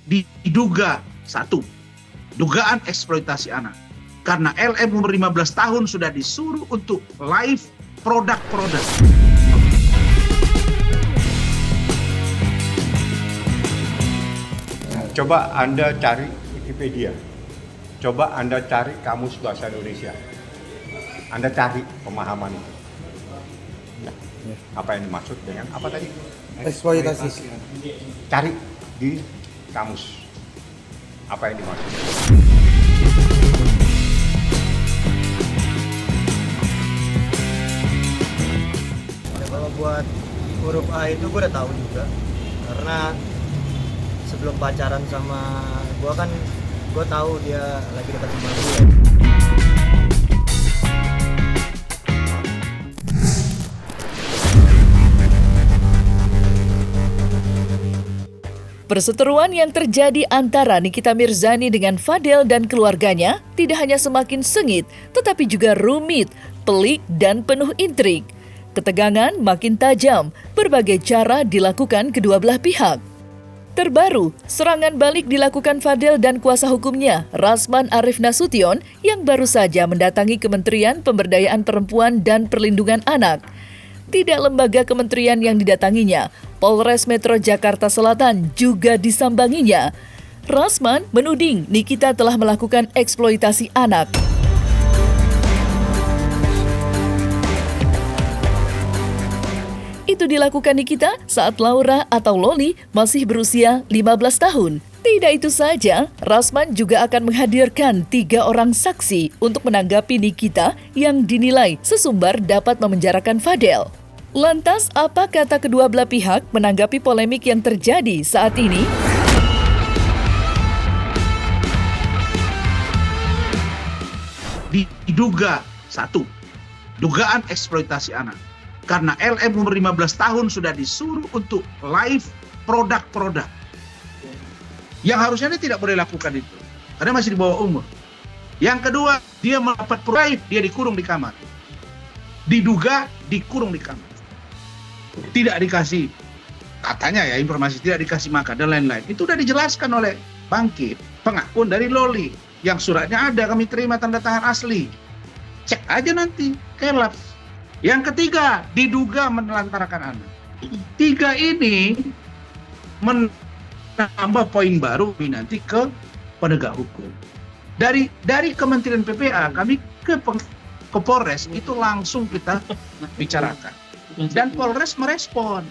diduga satu, dugaan eksploitasi anak. Karena LM umur 15 tahun sudah disuruh untuk live produk-produk. Coba Anda cari Wikipedia. Coba Anda cari Kamus Bahasa Indonesia. Anda cari pemahaman itu. Ya. Apa yang dimaksud dengan apa tadi? Eksploitasi. Cari di kamus. Apa yang dimaksud? Ya, kalau buat huruf A itu gue udah tahu juga. Karena sebelum pacaran sama gue kan, gue tahu dia lagi dekat sama gue. Perseteruan yang terjadi antara Nikita Mirzani dengan Fadel dan keluarganya tidak hanya semakin sengit, tetapi juga rumit, pelik, dan penuh intrik. Ketegangan makin tajam, berbagai cara dilakukan kedua belah pihak. Terbaru, serangan balik dilakukan Fadel dan kuasa hukumnya, Rasman Arif Nasution, yang baru saja mendatangi Kementerian Pemberdayaan Perempuan dan Perlindungan Anak. Tidak lembaga kementerian yang didatanginya, Polres Metro Jakarta Selatan juga disambanginya. Rasman menuding Nikita telah melakukan eksploitasi anak. Itu dilakukan Nikita saat Laura atau Loli masih berusia 15 tahun. Tidak itu saja, Rasman juga akan menghadirkan 3 orang saksi untuk menanggapi Nikita yang dinilai sesumbar dapat memenjarakan Fadel. Lantas, apa kata kedua belah pihak menanggapi polemik yang terjadi saat ini? Diduga satu, dugaan eksploitasi anak. Karena LM umur 15 tahun sudah disuruh untuk live produk-produk. Yang harusnya dia tidak boleh lakukan itu. Karena masih di bawah umur. Yang kedua, dia mendapat live, dia dikurung di kamar. Diduga dikurung di kamar. Tidak dikasih, katanya ya informasi, tidak dikasih makan dan lain-lain. Itu sudah dijelaskan oleh Bangkit, pengakuan dari Loli. Yang suratnya ada, kami terima tanda tangan asli. Cek aja nanti, kelap. Yang ketiga, diduga menelantarkan anak. 3 ini menambah poin baru nanti ke penegak hukum. Dari Kementerian PPA kami ke Polres itu langsung kita bicarakan. Dan Polres merespon.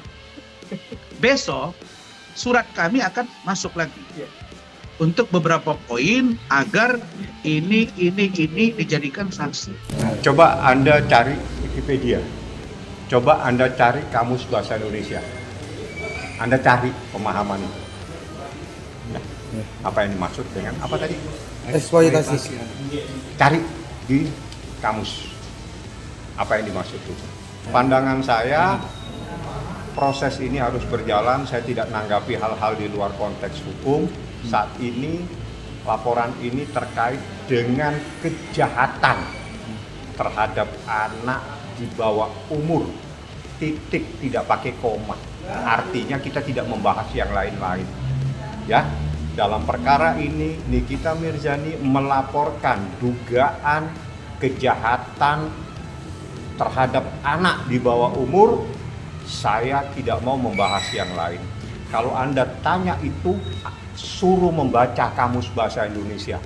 Besok surat kami akan masuk lagi untuk beberapa poin agar ini dijadikan saksi. Coba Anda cari Wikipedia. Coba Anda cari Kamus Bahasa Indonesia. Anda cari pemahaman itu. Ya. Apa yang dimaksud dengan apa tadi? Eksploitasi. Cari di kamus. Apa yang dimaksud itu? Pandangan saya, proses ini harus berjalan. Saya tidak menanggapi hal-hal di luar konteks hukum. Saat ini, laporan ini terkait dengan kejahatan terhadap anak di bawah umur. Titik, tidak pakai koma. Artinya kita tidak membahas yang lain-lain. Ya, dalam perkara ini, Nikita Mirzani melaporkan dugaan kejahatan terhadap anak di bawah umur. Saya tidak mau membahas yang lain. Kalau Anda tanya itu, suruh membaca Kamus Bahasa Indonesia.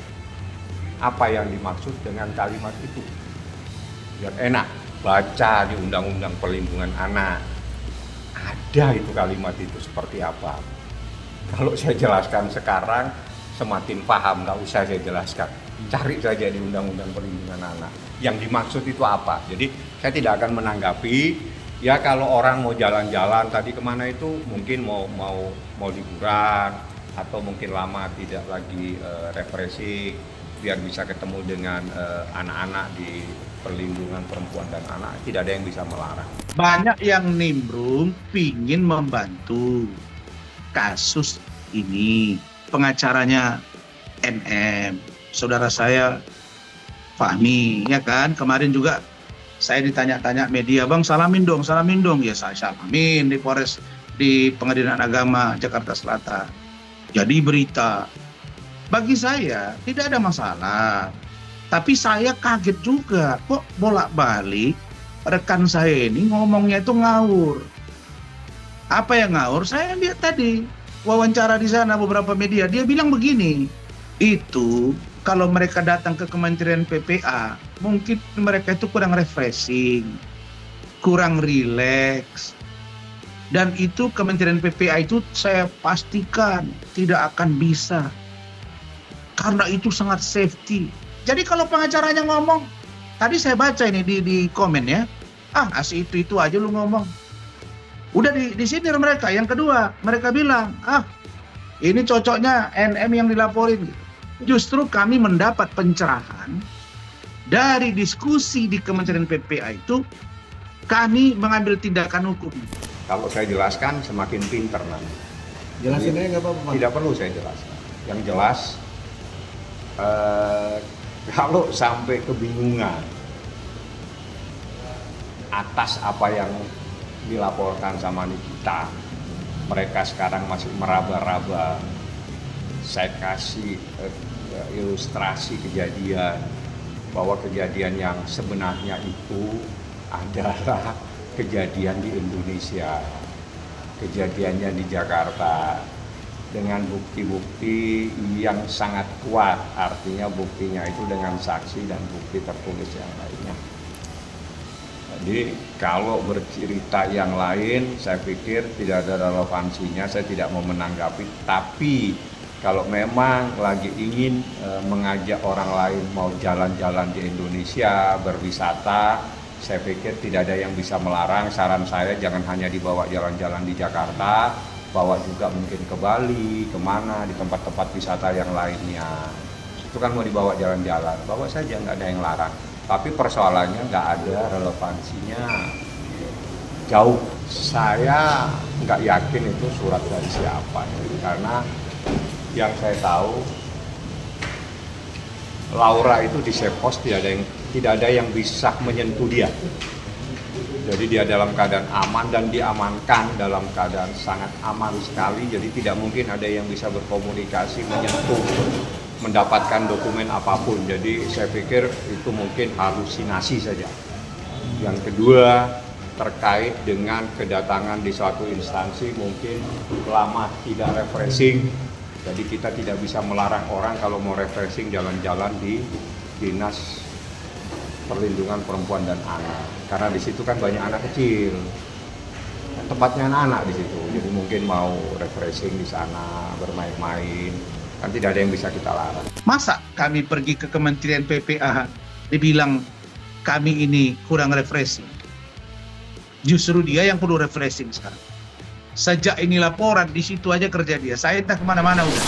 Apa yang dimaksud dengan kalimat itu? Biar enak, baca di Undang-Undang Perlindungan Anak. Ada itu kalimat itu seperti apa. Kalau saya jelaskan sekarang, semakin paham, nggak usah saya jelaskan. Cari saja di Undang-Undang Perlindungan Anak. Yang dimaksud itu apa? Jadi saya tidak akan menanggapi. Ya kalau orang mau jalan-jalan tadi kemana itu mungkin mau liburan atau mungkin lama tidak lagi refreshing biar bisa ketemu dengan anak-anak di perlindungan perempuan dan anak. Tidak ada yang bisa melarang. Banyak yang nimbrung pingin membantu kasus ini. Pengacaranya NM, saudara saya Fahmi, ya kan? Kemarin juga saya ditanya-tanya media, Bang salamin dong. Ya saya salamin di Polres, di Pengadilan Agama Jakarta Selatan. jadi berita. Bagi saya tidak ada masalah. Tapi saya kaget juga, kok bolak-balik rekan saya ini ngomongnya itu ngawur. Apa yang ngawur? Saya lihat tadi wawancara di sana beberapa media, dia bilang begini, itu kalau mereka datang ke Kementerian PPA, mungkin mereka itu kurang refreshing, kurang rileks. Dan itu Kementerian PPA itu saya pastikan tidak akan bisa. Karena itu sangat safety. Jadi kalau pengacaranya ngomong, tadi saya baca ini di komen ya, asih itu aja lu ngomong. Udah di sini mereka. Yang kedua, mereka bilang, ini cocoknya NM yang dilaporin. Justru kami mendapat pencerahan dari diskusi di Kementerian PPA itu, kami mengambil tindakan hukum. Kalau saya jelaskan semakin pinter nanti. Jelasin aja nggak apa-apa. Tidak perlu saya jelaskan. Yang jelas, kalau sampai kebingungan atas apa yang dilaporkan sama Nikita, mereka sekarang masih meraba-raba, saya kasih ilustrasi kejadian bahwa kejadian yang sebenarnya itu adalah kejadian di Indonesia, kejadiannya di Jakarta, dengan bukti-bukti yang sangat kuat, artinya buktinya itu dengan saksi dan bukti tertulis yang lainnya. Jadi kalau bercerita yang lain, saya pikir tidak ada relevansinya, saya tidak mau menanggapi. Tapi kalau memang lagi ingin mengajak orang lain mau jalan-jalan di Indonesia, berwisata, saya pikir tidak ada yang bisa melarang. Saran saya jangan hanya dibawa jalan-jalan di Jakarta, bawa juga mungkin ke Bali, kemana, di tempat-tempat wisata yang lainnya. Itu kan mau dibawa jalan-jalan, bawa saja, nggak ada yang larang. Tapi persoalannya nggak ada relevansinya. Jauh, saya nggak yakin itu surat dari siapa. Karena yang saya tahu, Laura itu di save house tidak ada yang bisa menyentuh dia. Jadi dia dalam keadaan aman dan diamankan dalam keadaan sangat aman sekali. Jadi tidak mungkin ada yang bisa berkomunikasi, menyentuh, mendapatkan dokumen apapun. Jadi saya pikir itu mungkin halusinasi saja. Yang kedua, terkait dengan kedatangan di suatu instansi mungkin lama tidak refreshing. Jadi kita tidak bisa melarang orang kalau mau refreshing jalan-jalan di Dinas Perlindungan Perempuan dan Anak, karena di situ kan banyak anak kecil, tempatnya anak-anak di situ, jadi mungkin mau refreshing di sana, bermain-main, kan tidak ada yang bisa kita larang. Masa kami pergi ke Kementerian PPA dibilang kami ini kurang refreshing? Justru dia yang perlu refreshing sekarang. Sejak ini laporan, di situ aja kerja dia, saya entah kemana-mana udah.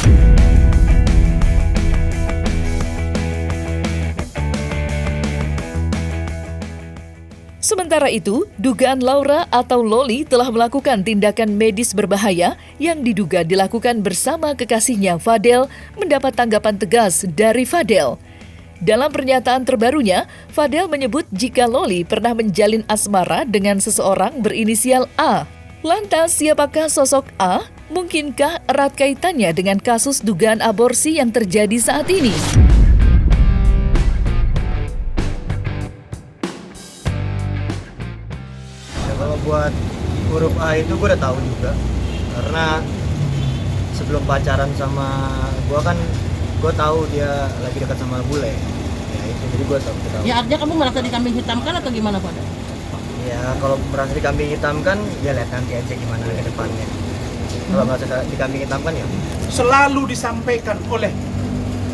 Sementara itu, dugaan Laura atau Loli telah melakukan tindakan medis berbahaya yang diduga dilakukan bersama kekasihnya Fadel mendapat tanggapan tegas dari Fadel. Dalam pernyataan terbarunya, Fadel menyebut jika Loli pernah menjalin asmara dengan seseorang berinisial A. Lantas, siapakah sosok A? Mungkinkah erat kaitannya dengan kasus dugaan aborsi yang terjadi saat ini? Kalau buat huruf A itu gue udah tahu juga, karena sebelum pacaran sama gue kan gue tahu dia lagi dekat sama bule, ya itu jadi gue tahu. Ya artinya kamu merasa dikambing hitamkan atau gimana Pada? Ya kalau merasa dikambing hitamkan, ya lihat nanti aja gimana ke depannya. Kalau merasa dikambing hitamkan ya selalu disampaikan oleh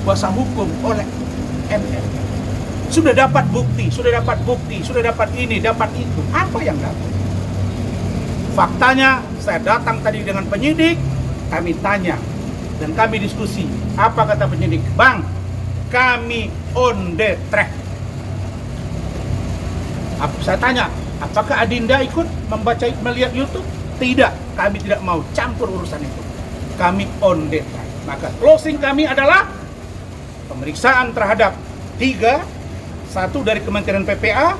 kuasa hukum, oleh MM. Sudah dapat bukti, sudah dapat ini, dapat itu. Apa yang dapat? Faktanya, saya datang tadi dengan penyidik, kami tanya, dan kami diskusi. Apa kata penyidik? Bang, kami on the track. Saya tanya, apakah Adinda ikut melihat YouTube? Tidak, kami tidak mau campur urusan itu. Kami on the track. Maka closing kami adalah pemeriksaan terhadap 3, 1 dari Kementerian PPA,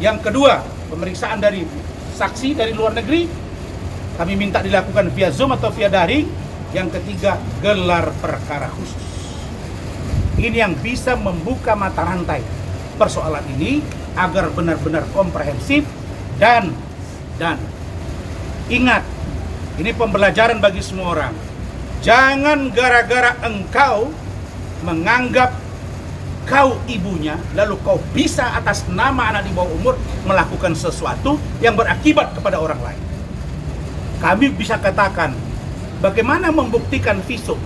yang kedua pemeriksaan dari saksi dari luar negeri, kami minta dilakukan via Zoom atau via daring. Yang ketiga, gelar perkara khusus. Ini yang bisa membuka mata rantai persoalan ini agar benar-benar komprehensif dan ingat, ini pembelajaran bagi semua orang. Jangan gara-gara engkau menganggap kau ibunya, lalu kau bisa atas nama anak di bawah umur melakukan sesuatu yang berakibat kepada orang lain. Kami bisa katakan, bagaimana membuktikan visum?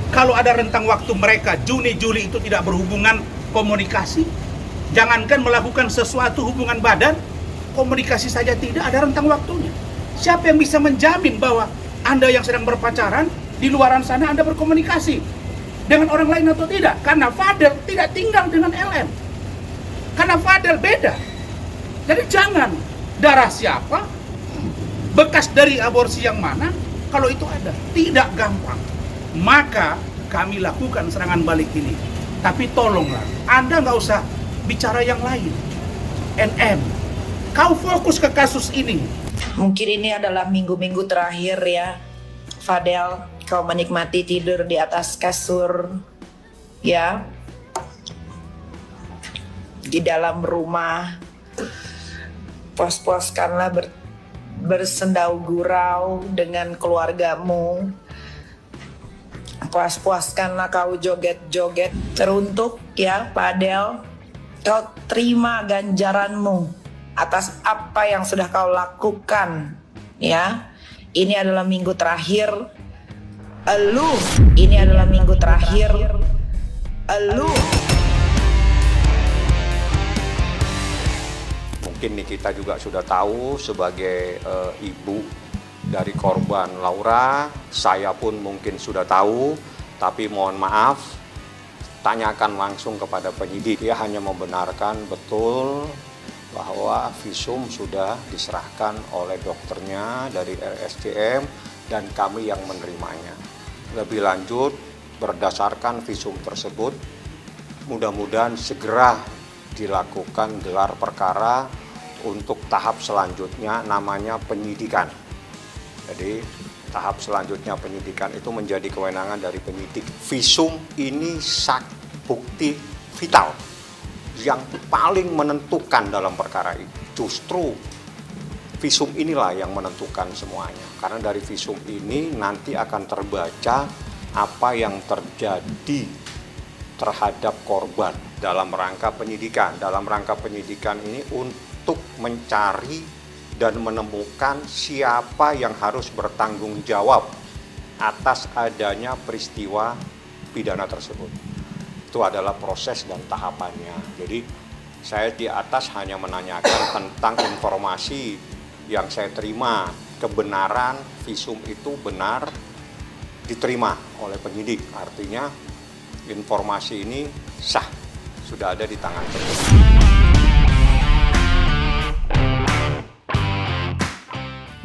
Kalau ada rentang waktu mereka Juni, Juli itu tidak berhubungan komunikasi, jangankan melakukan sesuatu hubungan badan, komunikasi saja tidak ada rentang waktunya. Siapa yang bisa menjamin bahwa Anda yang sedang berpacaran, di luaran sana Anda berkomunikasi dengan orang lain atau tidak? Karena Fadel tidak tinggal dengan LM. Karena Fadel beda. Jadi jangan, darah siapa, bekas dari aborsi yang mana, kalau itu ada, tidak gampang. Maka kami lakukan serangan balik ini. Tapi tolonglah, Anda nggak usah bicara yang lain. NM, kau fokus ke kasus ini. Mungkin ini adalah minggu-minggu terakhir ya, Fadel, kau menikmati tidur di atas kasur, ya, di dalam rumah. Puas-puaskanlah bersendau gurau dengan keluargamu. Puas-puaskanlah kau joget-joget. Teruntuk ya, Fadel, kau terima ganjaranmu atas apa yang sudah kau lakukan, ya. Ini adalah minggu terakhir elu. Ini adalah minggu terakhir elu. Mungkin Nikita juga sudah tahu sebagai ibu dari korban Laura, saya pun mungkin sudah tahu, tapi mohon maaf, tanyakan langsung kepada penyidik. Dia hanya membenarkan betul bahwa visum sudah diserahkan oleh dokternya dari RSCM dan kami yang menerimanya. Lebih lanjut, berdasarkan visum tersebut, mudah-mudahan segera dilakukan gelar perkara untuk tahap selanjutnya, namanya penyidikan. Jadi tahap selanjutnya penyidikan itu menjadi kewenangan dari penyidik. Visum ini bukti vital yang paling menentukan dalam perkara itu. Justru visum inilah yang menentukan semuanya. Karena dari visum ini nanti akan terbaca apa yang terjadi terhadap korban dalam rangka penyidikan. Dalam rangka penyidikan ini untuk mencari dan menemukan siapa yang harus bertanggung jawab atas adanya peristiwa pidana tersebut. Itu adalah proses dan tahapannya. Jadi saya di atas hanya menanyakan tentang informasi yang saya terima, kebenaran visum itu benar diterima oleh penyidik. Artinya informasi ini sah, sudah ada di tangan penyidik.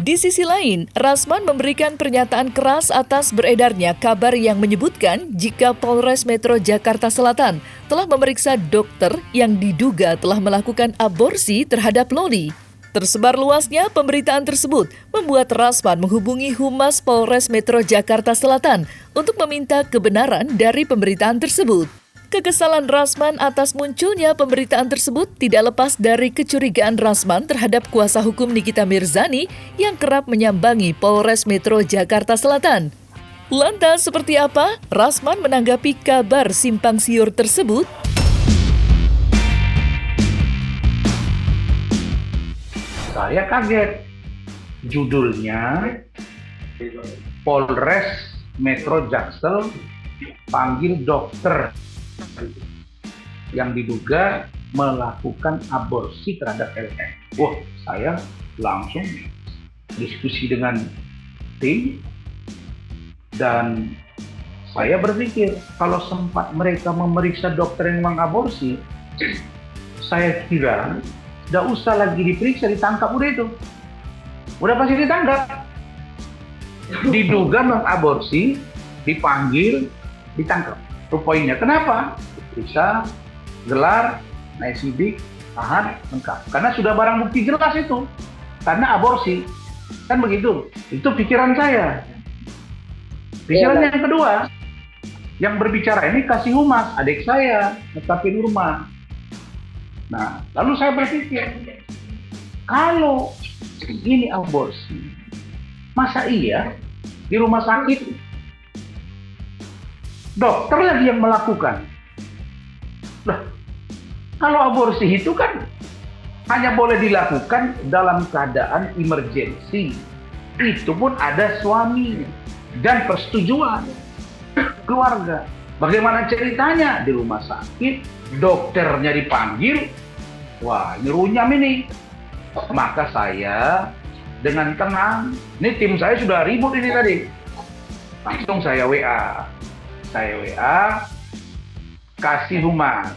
Di sisi lain, Rasman memberikan pernyataan keras atas beredarnya kabar yang menyebutkan jika Polres Metro Jakarta Selatan telah memeriksa dokter yang diduga telah melakukan aborsi terhadap Loli. Tersebar luasnya pemberitaan tersebut membuat Rasman menghubungi Humas Polres Metro Jakarta Selatan untuk meminta kebenaran dari pemberitaan tersebut. Kekesalan Rasman atas munculnya pemberitaan tersebut tidak lepas dari kecurigaan Rasman terhadap kuasa hukum Nikita Mirzani yang kerap menyambangi Polres Metro Jakarta Selatan. Lantas seperti apa Rasman menanggapi kabar simpang siur tersebut? Saya kaget. Judulnya Polres Metro Jaksel panggil dokter yang diduga melakukan aborsi terhadap LM. Wah, saya langsung diskusi dengan tim dan saya berpikir kalau sempat mereka memeriksa dokter yang mengaborsi, saya kira tidak usah lagi diperiksa, ditangkap udah itu. Udah pasti ditangkap. Diduga mengaborsi, dipanggil, ditangkap. Itu poinnya. Kenapa? Bisa gelar, naik sidik, tahan, lengkap. Karena sudah barang bukti jelas itu. Karena aborsi. Kan begitu. Itu pikiran saya. Pikiran yang kedua, yang berbicara ini Kasih Humas, adik saya, Tapi Nurma. Nah, lalu saya berpikir, kalau ini aborsi, masa iya di rumah sakit dokter lagi yang melakukan? Lah, kalau aborsi itu kan hanya boleh dilakukan dalam keadaan emergensi. Itu pun ada suami dan persetujuan keluarga. Bagaimana ceritanya di rumah sakit, dokternya dipanggil, wah ini runyam ini. Maka saya dengan tenang, ini tim saya sudah ribut ini tadi. Langsung saya WA, Kasih Humas,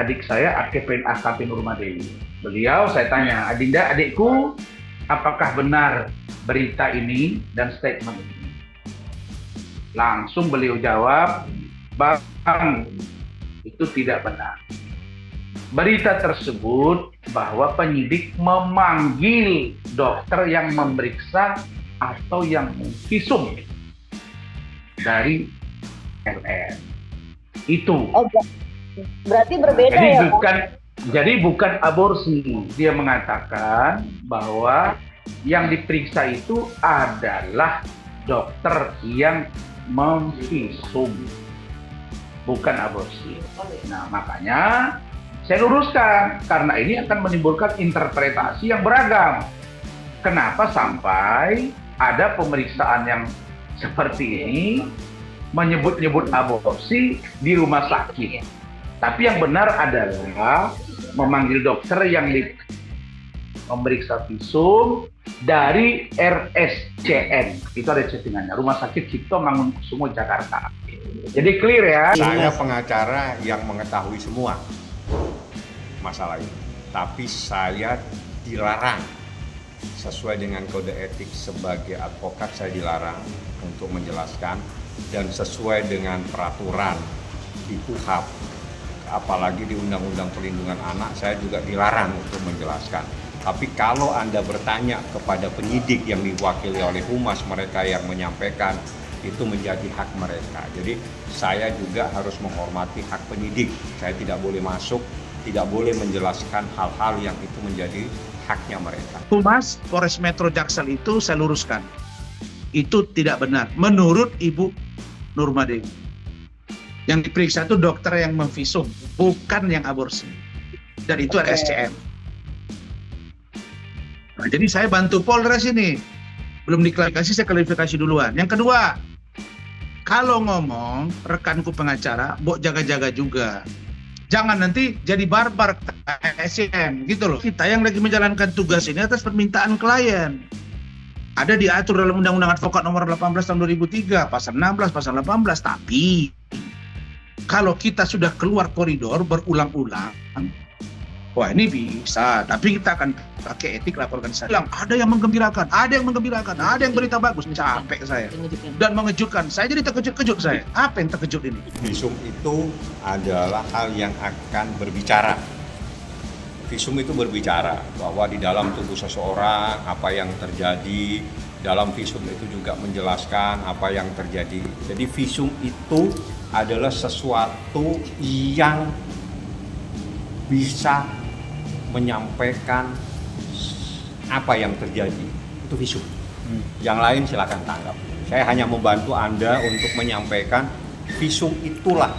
adik saya AKP Nurma Dewi. Beliau saya tanya, Adinda adikku, apakah benar berita ini dan statement ini? Langsung beliau jawab, Bang, itu tidak benar. Berita tersebut bahwa penyidik memanggil dokter yang memeriksa atau yang visum dari LN. Itu. Berarti berbeda Jadi bukan aborsi. Dia mengatakan bahwa yang diperiksa itu adalah dokter yang memvisum, bukan aborsi. Nah, makanya saya luruskan, karena ini akan menimbulkan interpretasi yang beragam. Kenapa sampai ada pemeriksaan yang seperti ini menyebut-nyebut aborsi di rumah sakit? Tapi yang benar adalah memanggil dokter yang memeriksa visum dari RSCM. Itu ada chattingannya, Rumah Sakit Cipto Mangunkusumo Jakarta. Jadi clear ya. Saya pengacara yang mengetahui semua masalah ini, tapi saya dilarang sesuai dengan kode etik sebagai advokat. Saya dilarang untuk menjelaskan, dan sesuai dengan peraturan di KUHAP, apalagi di Undang-Undang Perlindungan Anak, saya juga dilarang untuk menjelaskan. Tapi kalau Anda bertanya kepada penyidik yang diwakili oleh humas mereka yang menyampaikan, itu menjadi hak mereka. Jadi saya juga harus menghormati hak penyidik. Saya tidak boleh masuk, tidak boleh menjelaskan hal-hal yang itu menjadi haknya mereka. Humas Polres Metro Jaksel itu saya luruskan, itu tidak benar menurut Ibu Nurma Dewi. Yang diperiksa itu dokter yang memvisum, bukan yang aborsi. Dan itu RSCM. Nah, jadi saya bantu Polres ini. Belum diklarifikasi, saya klarifikasi duluan. Yang kedua, kalau ngomong rekanku pengacara, Bok jaga-jaga juga. Jangan nanti jadi barbar RSCM gitu loh. Kita yang lagi menjalankan tugas ini atas permintaan klien. Ada diatur dalam Undang-Undang Advokat nomor 18 tahun 2003, pasal 16, pasal 18. Tapi kalau kita sudah keluar koridor berulang-ulang, wah ini bisa. Tapi kita akan pakai etik laporkan saya. Ada yang menggembirakan, ada yang berita bagus. Capek saya. Dan mengejutkan. Saya jadi terkejut-kejut saya. Apa yang terkejut ini? Visum itu adalah hal yang akan berbicara. Visum itu berbicara bahwa di dalam tubuh seseorang apa yang terjadi. Dalam visum itu juga menjelaskan apa yang terjadi. Jadi visum itu adalah sesuatu yang bisa menyampaikan apa yang terjadi. Itu visum. Yang lain silakan tanggap. Saya hanya membantu Anda untuk menyampaikan visum itulah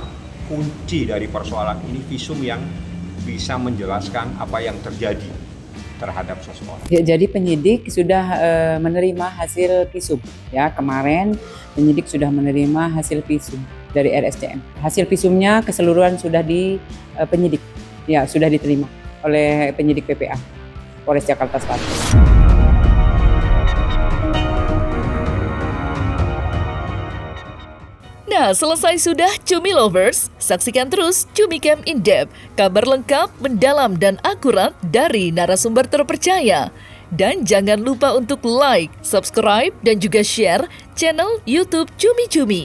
kunci dari persoalan ini. Visum yang bisa menjelaskan apa yang terjadi terhadap seseorang. Ya, jadi penyidik sudah menerima hasil visum. Ya, kemarin penyidik sudah menerima hasil visum dari RSCM. Hasil visumnya keseluruhan sudah di penyidik. Ya, sudah diterima oleh penyidik PPA Polres Jakarta Selatan. Nah, selesai sudah Cumi Lovers? Saksikan terus Cumi Camp In Depth, kabar lengkap, mendalam, dan akurat dari narasumber terpercaya. Dan jangan lupa untuk like, subscribe, dan juga share channel YouTube Cumi Cumi.